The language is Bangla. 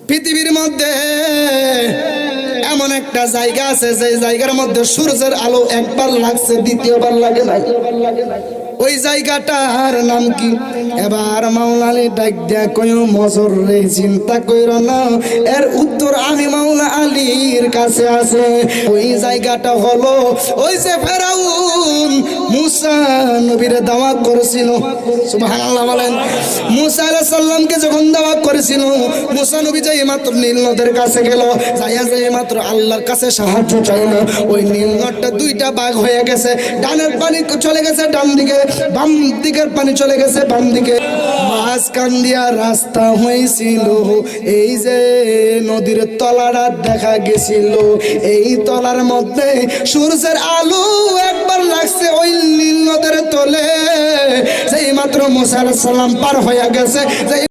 পৃথিবীর মধ্যে এমন একটা জায়গা আছে যে জায়গার মধ্যে সূর্যের আলো একবার লাগছে, দ্বিতীয়বার লাগে নাই। ওই জায়গাটার নাম কি? এবার মাওলা আলী ডাক দিয়া কইও মজর রে, চিন্তা কইরো না, এর উত্তর আমি মাওলা আলীর কাছে আছে। ওই জায়গাটা হলো ওই যে ফেরাউন মুসা নবীর দাওয়াত করেছিল, সুবহানাল্লাহ বলেন। মুসা আলাইহিস সালামকে যখন দাওয়াত করেছিল, মুসা নবী যাই মাত্র নীল নদের কাছে গেল, যাই মাত্র আল্লাহর কাছে সাহায্য চাইল। ওই নীল নদটা দুইটা ভাগ হয়ে গেছে, ডানের পানি চলে গেছে ডান দিকে, বাম দিকের পানি চলে গেছে বাম দিকে। মাঝখান দিয়া রাস্তা হয়েছিল, এই যে নদীর তলাটা দেখা গেছিল, এই তলার মধ্যে সূর্যের আলো একবার লাগছে ওই নীল নদের তলে। যেই মাত্র মুসা আলাইহিস সালাম পার হয়ে গেছে,